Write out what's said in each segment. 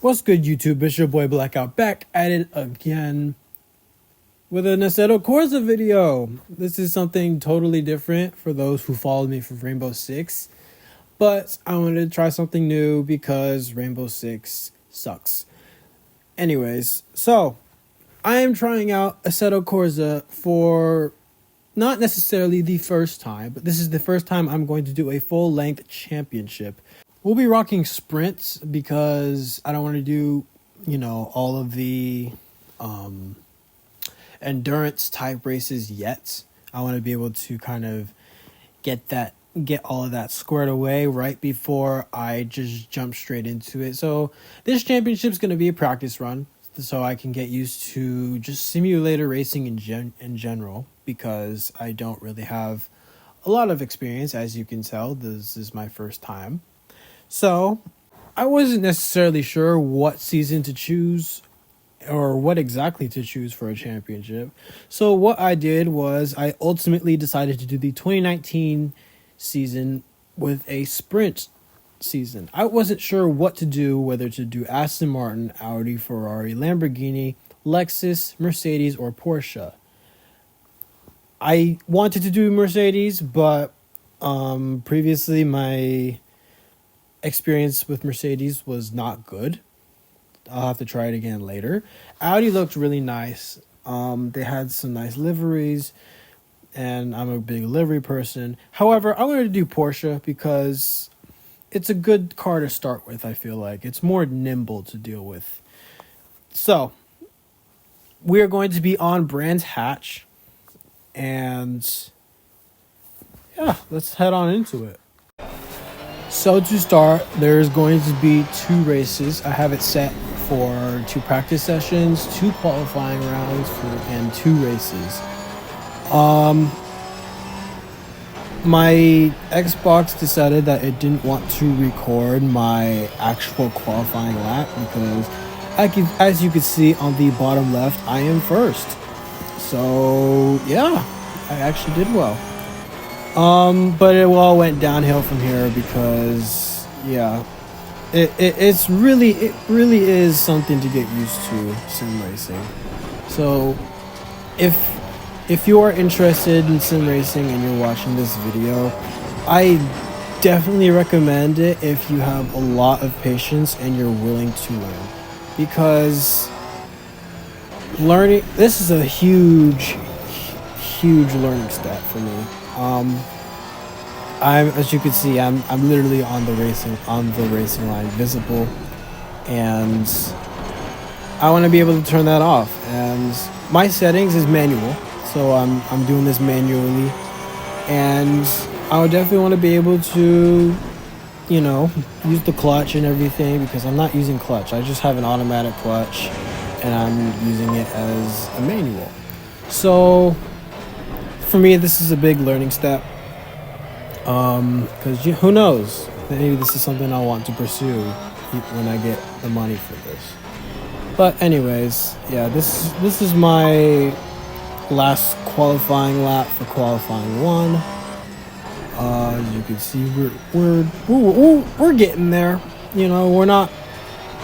What's good, YouTube? It's your boy Blackout back at it again with an Assetto Corsa video. This is something totally different for those who followed me for Rainbow Six, but I wanted to try something new because Rainbow Six sucks. Anyways, so I am trying out Assetto Corsa for not necessarily the first time, but this is the first time I'm going to do a full-length championship. We'll be rocking sprints because I don't want to do, all of the endurance type races yet. I want to be able to kind of get all of that squared away right before I just jump straight into it. So this championship is going to be a practice run so I can get used to just simulator racing in general, because I don't really have a lot of experience. As you can tell, this is my first time. So I wasn't necessarily sure what season to choose or what exactly to choose for a championship. So what I did was I ultimately decided to do the 2019 season with a sprint season. I wasn't sure what to do, whether to do Aston Martin, Audi, Ferrari, Lamborghini, Lexus, Mercedes, or Porsche. I wanted to do Mercedes, but previously my experience with Mercedes was not good. I'll have to try it again later. Audi looked really nice. They had some nice liveries, and I'm a big livery person. However, I wanted to do Porsche because it's a good car to start with. I feel like it's more nimble to deal with. So we are going to be on Brands Hatch, and yeah, let's head on into it. So to start, there's going to be 2 races. I have it set for 2 practice sessions, 2 qualifying rounds, and 2 races. My Xbox decided that it didn't want to record my actual qualifying lap because, as you can see on the bottom left, I am first. So yeah, I actually did well. But it all went downhill from here because, yeah, it really is something to get used to, sim racing. So if you are interested in sim racing and you're watching this video, I definitely recommend it if you have a lot of patience and you're willing to learn, because this is a huge learning step for me. As you can see, I'm literally on the racing line, visible, and I want to be able to turn that off. And my settings is manual, so I'm doing this manually, and I would definitely want to be able to, use the clutch and everything, because I'm not using clutch. I just have an automatic clutch, and I'm using it as a manual. So for me, this is a big learning step. Because who knows? Maybe this is something I want to pursue when I get the money for this. But anyways, yeah, this is my last qualifying lap for qualifying 1. As you can see, we're getting there. We're not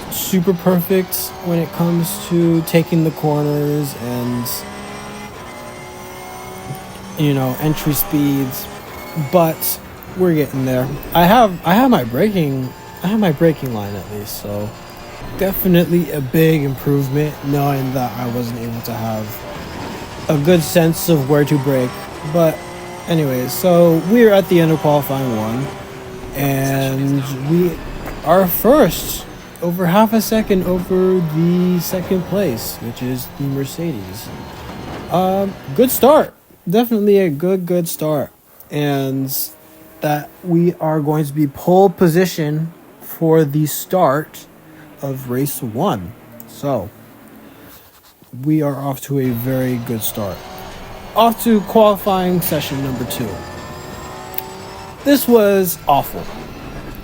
super perfect when it comes to taking the corners and entry speeds, but we're getting there. I have my braking line at least, so definitely a big improvement knowing that I wasn't able to have a good sense of where to brake. But anyways, so we're at the end of qualifying 1, and we are first, over half a second over the second place, which is the Mercedes. Good start. Definitely a good start. And that we are going to be pole position for the start of race 1. So we are off to a very good start. Off to qualifying session number 2. This was awful.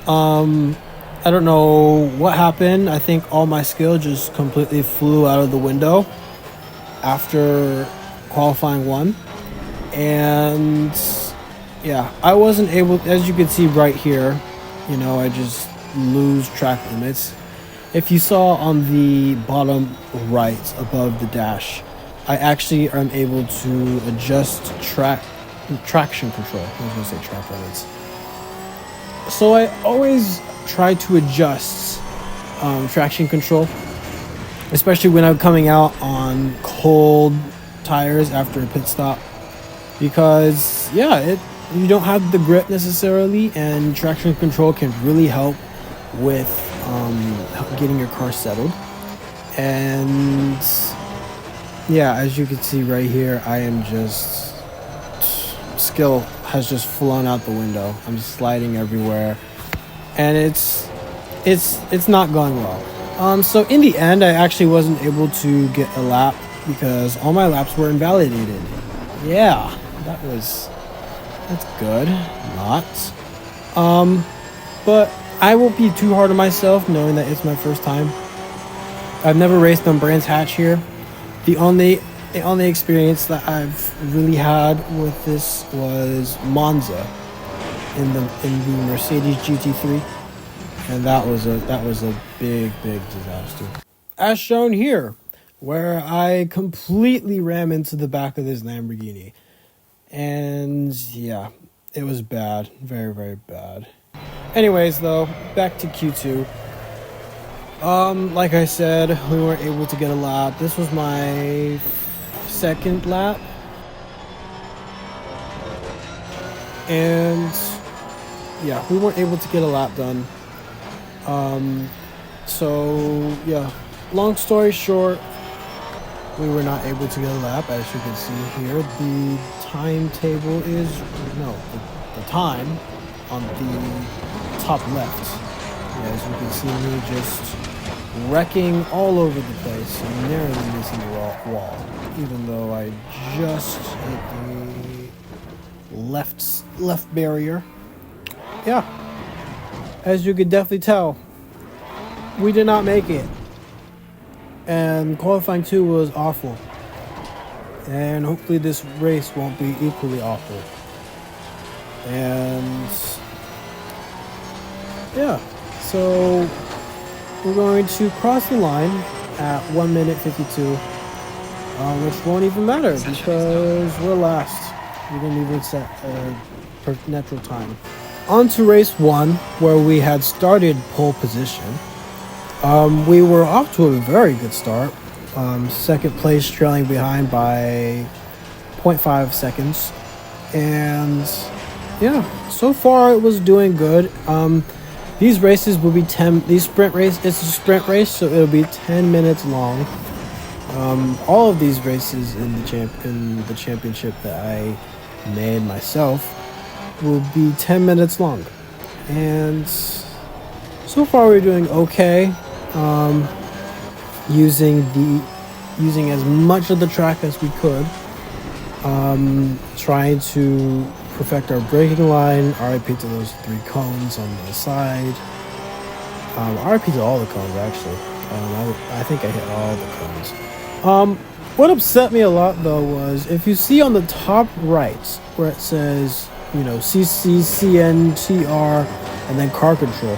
I don't know what happened. I think all my skill just completely flew out of the window after qualifying 1. And yeah, I wasn't able, as you can see right here, I just lose track limits. If you saw on the bottom right above the dash, I actually am able to adjust traction control. I was going to say track limits. So I always try to adjust traction control, especially when I'm coming out on cold tires after a pit stop, because you don't have the grip necessarily, and traction control can really help with getting your car settled. And yeah, as you can see right here, I am just skill has just flown out the window. I'm just sliding everywhere, and it's not going well. So in the end, I actually wasn't able to get a lap because all my laps were invalidated. Yeah, that's good. Not. But I won't be too hard on myself knowing that it's my first time. I've never raced on Brands Hatch here. The only experience that I've really had with this was Monza in the Mercedes GT3, and that was a big disaster. As shown here, where I completely ram into the back of this Lamborghini, and yeah, it was bad, very bad. Anyways, though, back to Q2. Like I said, we weren't able to get a lap. This was my second lap. And yeah, we weren't able to get a lap done. So yeah, long story short, we were not able to get a lap. As you can see here, the timetable is the time on the top left. Yeah, as you can see me just wrecking all over the place and narrowly missing the wall, even though I just hit the left barrier. Yeah, as you could definitely tell, we did not make it, and qualifying 2 was awful, and hopefully this race won't be equally awful. And yeah, so we're going to cross the line at 1 minute 52, which won't even matter because we're last. We didn't even set a natural time. On to race 1, where we had started pole position. We were off to a very good start. Second place, trailing behind by 0.5 seconds. And yeah, so far it was doing good. These races will be it's a sprint race, so it'll be 10 minutes long. All of these races in the championship that I made myself will be 10 minutes long. And so far we're doing okay. Using as much of the track as we could. Trying to perfect our braking line. RIP to those 3 cones on the side. RIP to all the cones, actually. I think I hit all the cones. What upset me a lot, though, was if you see on the top right where it says, CC, CN, TR, and then car control,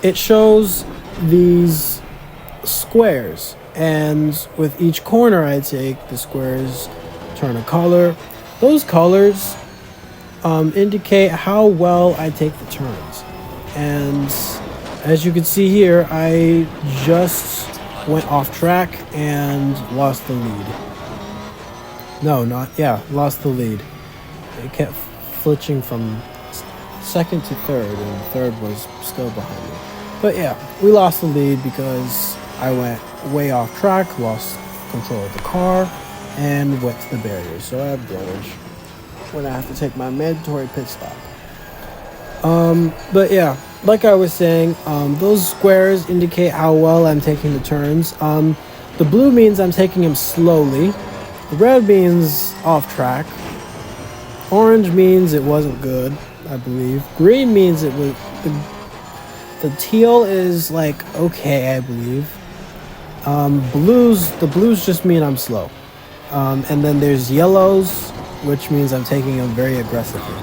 it shows these squares, and with each corner I take, the squares turn a color. Those colors indicate how well I take the turns, and as you can see here, I just went off track and lost the lead. Lost the lead. It kept flitching from second to third, and third was still behind me. But yeah, we lost the lead because I went way off track, lost control of the car, and went to the barrier. So I have damage when I have to take my mandatory pit stop. But yeah, like I was saying, those squares indicate how well I'm taking the turns. The blue means I'm taking them slowly. The red means off track. Orange means it wasn't good, I believe. Green means it was the teal is like okay, I believe. The blues just mean I'm slow. And then there's yellows, which means I'm taking them very aggressively.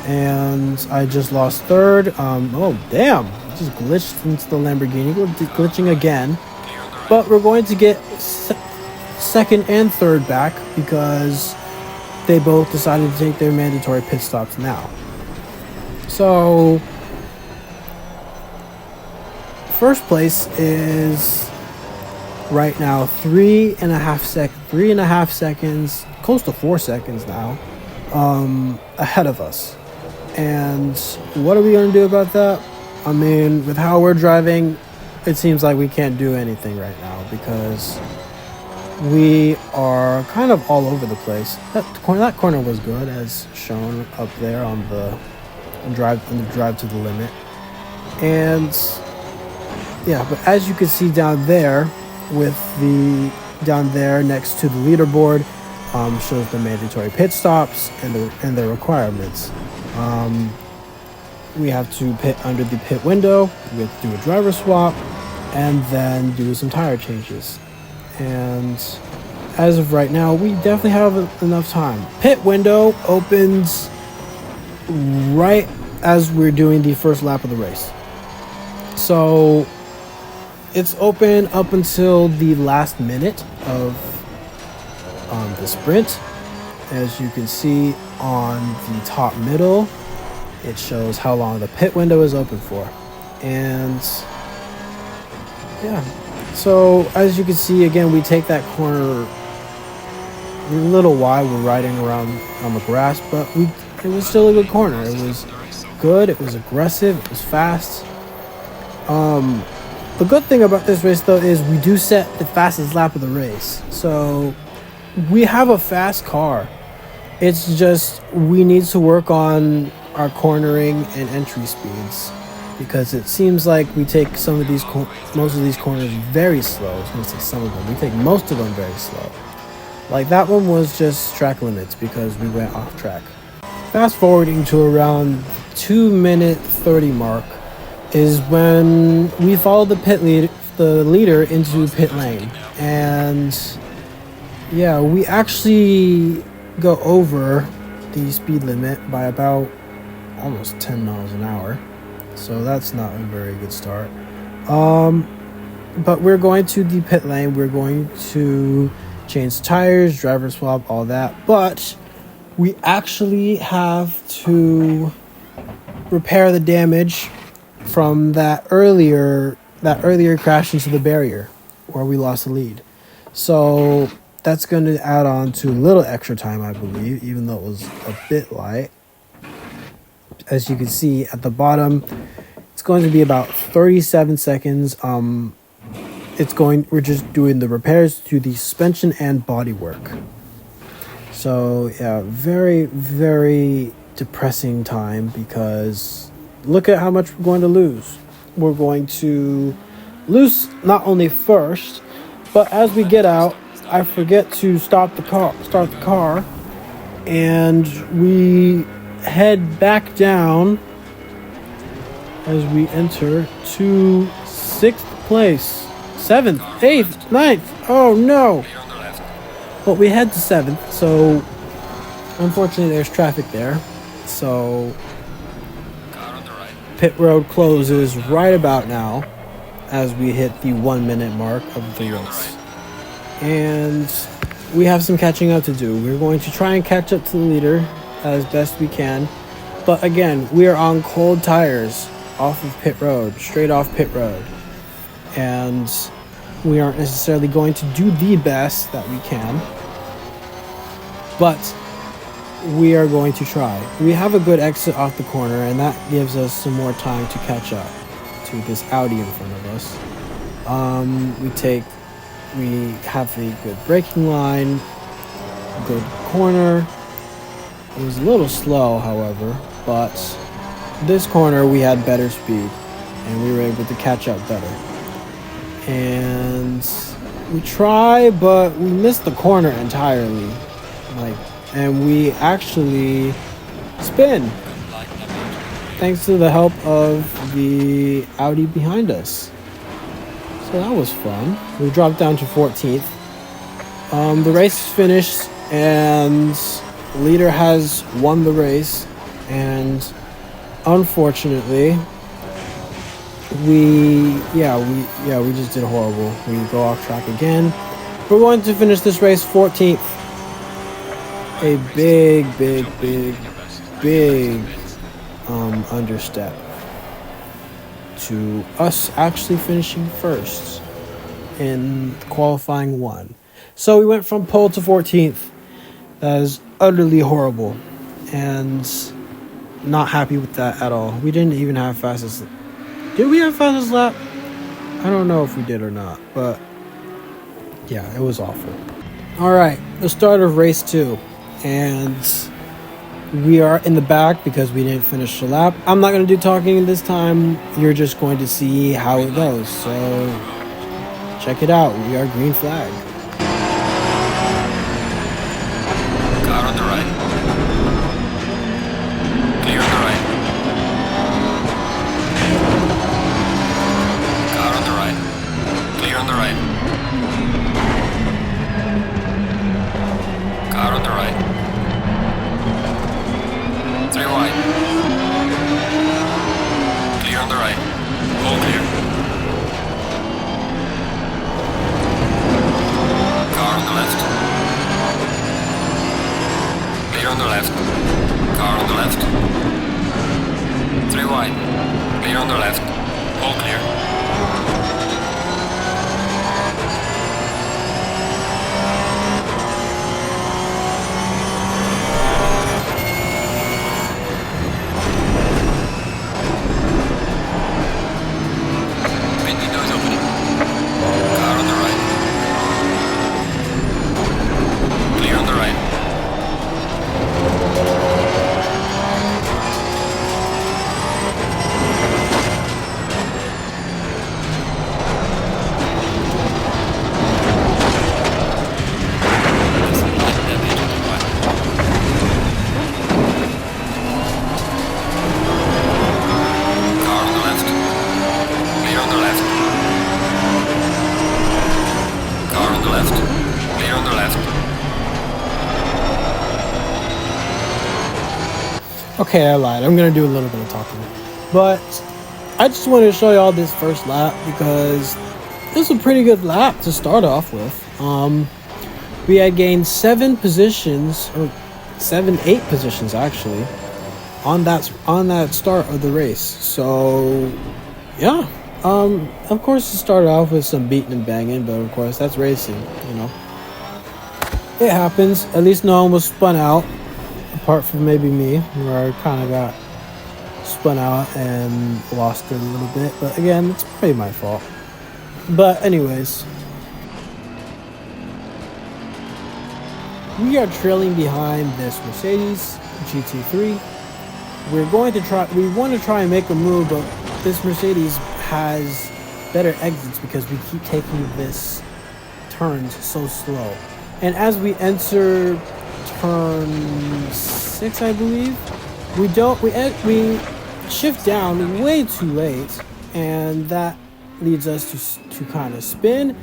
And I just lost third. Oh damn, just glitched into the Lamborghini. We're glitching again. But we're going to get second and third back because they both decided to take their mandatory pit stops now. So, first place is right now 3.5 seconds, close to 4 seconds now, ahead of us. And what are we going to do about that? I mean, with how we're driving, it seems like we can't do anything right now because we are kind of all over the place. That corner was good, as shown up there on the drive to the limit. And yeah, but as you can see down there, next to the leaderboard, shows the mandatory pit stops and the requirements. We have to pit under the pit window. We have to do a driver swap, and then do some tire changes. And as of right now, we definitely have enough time. Pit window opens right as we're doing the first lap of the race. So it's open up until the last minute of the sprint. As you can see on the top middle, it shows how long the pit window is open for. And yeah, so as you can see, again, we take that corner a little wide. We're riding around on the grass, but it was still a good corner. It was good, it was aggressive, it was fast. The good thing about this race, though, is we do set the fastest lap of the race. So we have a fast car. It's just we need to work on our cornering and entry speeds, because it seems like we take most of these corners very slow. I was going to say some of them. We take most of them very slow. Like that one was just track limits because we went off track. Fast forwarding to around 2-minute 30 mark is when we follow the leader into pit lane. And yeah, we actually go over the speed limit by about almost 10 miles an hour. So that's not a very good start. But we're going to the pit lane. We're going to change tires, driver swap, all that. But we actually have to repair the damage from that earlier crash into the barrier where we lost the lead. So that's going to add on to a little extra time, I believe, even though it was a bit light. As you can see at the bottom, it's going to be about 37 seconds. We're just doing the repairs to the suspension and bodywork. So yeah, very, very depressing time, because look at how much we're going to lose. We're going to lose not only first, but as we get out, I forget to start the car, and we head back down as we enter to 6th place, 7th, 8th, 9th. Oh no! But we head to 7th, so unfortunately there's traffic there. So pit road closes right about now as we hit the 1 minute mark of the race. And we have some catching up to do. We're going to try and catch up to the leader as best we can. But again, we are on cold tires off of pit road, straight off pit road. And we aren't necessarily going to do the best that we can. But we are going to try. We have a good exit off the corner, and that gives us some more time to catch up to this Audi in front of us. We have a good braking line, good corner. It was a little slow, however, but this corner we had better speed, and we were able to catch up better. And we try, but we missed the corner entirely. And we actually spin, thanks to the help of the Audi behind us. So that was fun. We dropped down to 14th. The race is finished, and the leader has won the race. And unfortunately, we just did horrible. We go off track again. We're going to finish this race 14th. A big understep to us actually finishing first in qualifying one. So we went from pole to 14th. That is utterly horrible, and not happy with that at all. We didn't even have fastest. Did we have fastest lap? I don't know if we did or not, but yeah, it was awful. All right, the start of race 2, and we are in the back because we didn't finish the lap. I'm not going to do talking this time. You're just going to see how it goes. So check it out. We are green flag. Car on the right. Clear on the right. Car on the right. Clear on the right. Car on the right. 3 wide. Clear on the right. All clear. Car on the left. Clear on the left. Car on the left. 3 wide. Clear on the left. All clear. Okay, I lied. I'm going to do a little bit of talking. But I just wanted to show y'all this first lap because it was a pretty good lap to start off with. We had gained 8 positions actually on that start of the race. So yeah, of course it started off with some beating and banging, but of course that's racing, you know. It happens. At least no one was spun out, apart from maybe me, where I kind of got spun out and lost it a little bit. But again, it's probably my fault. But anyways, we are trailing behind this Mercedes GT3. We want to try and make a move, but this Mercedes has better exits because we keep taking this turns so slow. And as we enter turn 6, I believe, we shift down way too late, and that leads us to kind of spin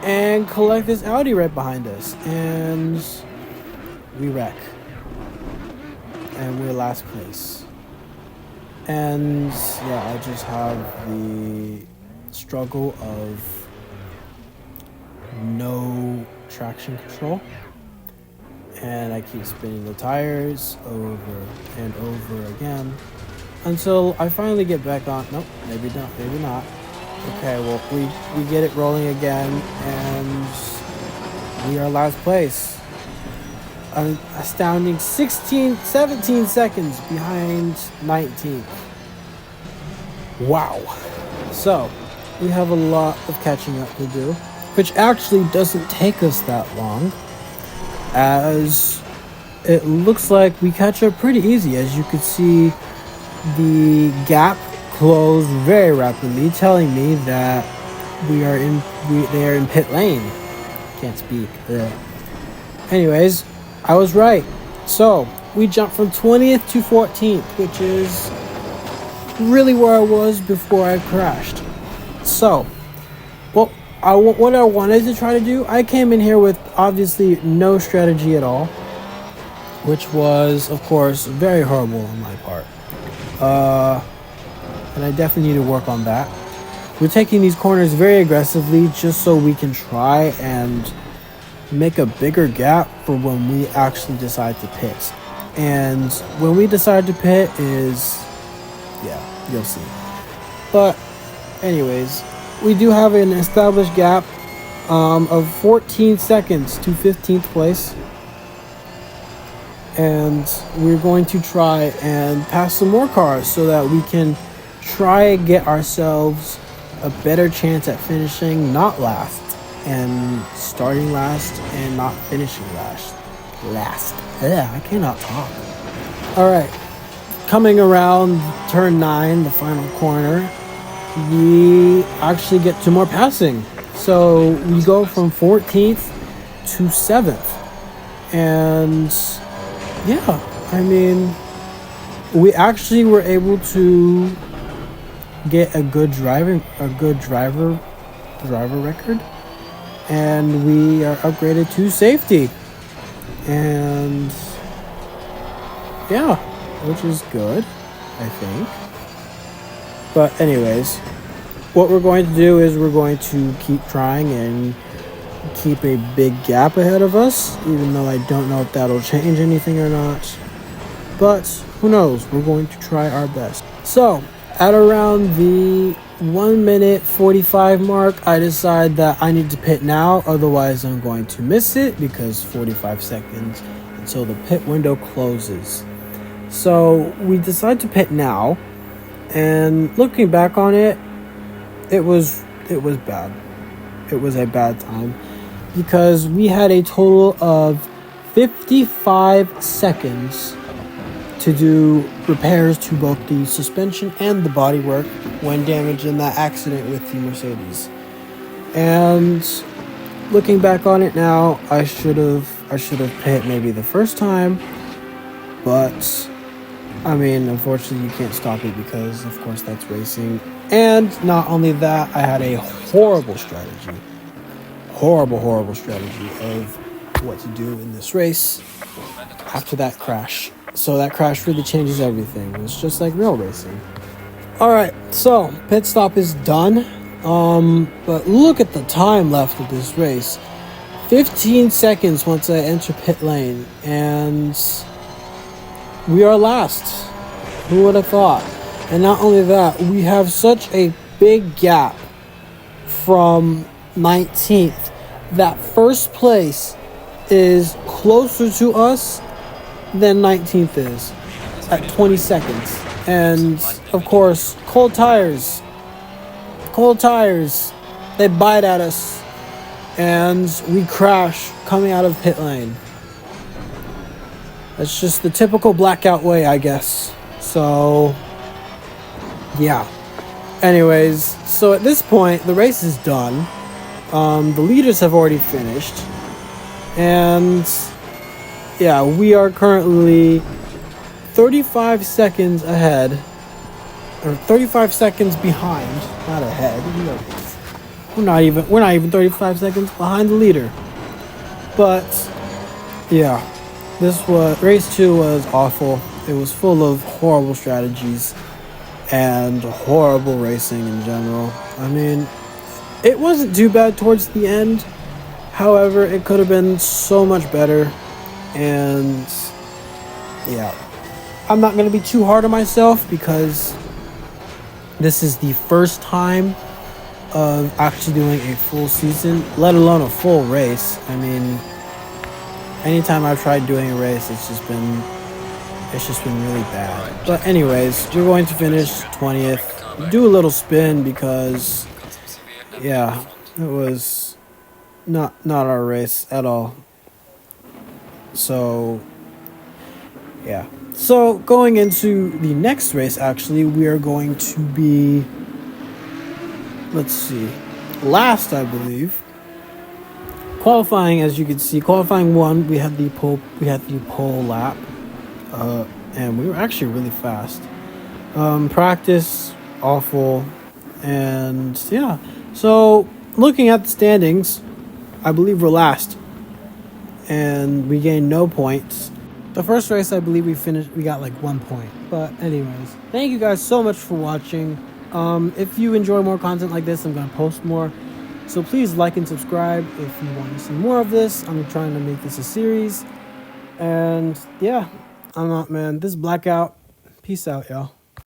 and collect this Audi right behind us, and we wreck, and we're last place. And yeah, I just have the struggle of no traction control, and I keep spinning the tires over and over again until I finally get back on. Nope, maybe not. Okay, well, we get it rolling again, and we are last place. An astounding 17 seconds behind 19th. Wow. So, we have a lot of catching up to do, which actually doesn't take us that long, as it looks like we catch up pretty easy. As you can see, the gap closed very rapidly, telling me that they are in pit lane. Can't speak. Anyways, I was right. So we jumped from 20th to 14th, which is really where I was before I crashed. So, what I wanted to try to do, I came in here with obviously no strategy at all, which was, of course, very horrible on my part. And I definitely need to work on that. we're taking these corners very aggressively just so we can try and make a bigger gap for when we actually decide to pit. And when we decide to pit is, yeah, you'll see. But anyways, we do have an established gap of 14 seconds to 15th place. And we're going to try and pass some more cars so that we can try and get ourselves a better chance at finishing not last and starting last and not finishing last. I cannot talk. All right, coming around turn 9, the final corner, we actually get to more passing. So we go from 14th to 7th. And yeah, I mean, we actually were able to get a good driver record, and we are upgraded to safety. And yeah, which is good, I think. But anyways, what we're going to do is we're going to keep trying and keep a big gap ahead of us, even though I don't know if that'll change anything or not. But who knows? We're going to try our best. So at around the 1 minute 45 mark, I decide that I need to pit now, otherwise I'm going to miss it, because 45 seconds until the pit window closes. So we decide to pit now, and looking back on it, it was bad. It was a bad time, because we had a total of 55 seconds to do repairs to both the suspension and the bodywork when damaged in that accident with the Mercedes. And looking back on it now, I should have pit maybe the first time, but I mean, unfortunately, you can't stop it because, of course, that's racing. And not only that, I had a horrible strategy of what to do in this race after that crash. So that crash really changes everything. It's just like real racing. Alright, so pit stop is done. But look at the time left of this race. 15 seconds once I enter pit lane, and we are last. Who would have thought? And not only that, we have such a big gap from 19th that first place is closer to us than 19th is at 20 seconds. And of course, cold tires, they bite at us, and we crash coming out of pit lane. That's just the typical blackout way, I guess. So yeah, anyways, so at this point the race is done. The leaders have already finished, and yeah, we are currently 35 seconds ahead, or 35 seconds behind, not ahead. We're not even 35 seconds behind the leader. But yeah, race 2 was awful. It was full of horrible strategies and horrible racing in general. I mean, it wasn't too bad towards the end. However, it could have been so much better. And yeah, I'm not going to be too hard on myself, because this is the first time of actually doing a full season, let alone a full race. I mean, anytime I've tried doing a race, it's just been really bad. But anyways, we're going to finish 20th. Do a little spin because, yeah, it was not our race at all. So yeah. So going into the next race, actually, we are going to be, let's see, last, I believe. Qualifying, as you can see, qualifying 1, we had the pole lap. And we were actually really fast. Practice, awful. And yeah, so looking at the standings, I believe we're last, and we gained no points. The first race, I believe we got like 1 point. But anyways, thank you guys so much for watching. If you enjoy more content like this, I'm going to post more. So please like and subscribe if you want to see more of this. I'm trying to make this a series. And yeah, I'm out, man. This is Blackout. Peace out, y'all.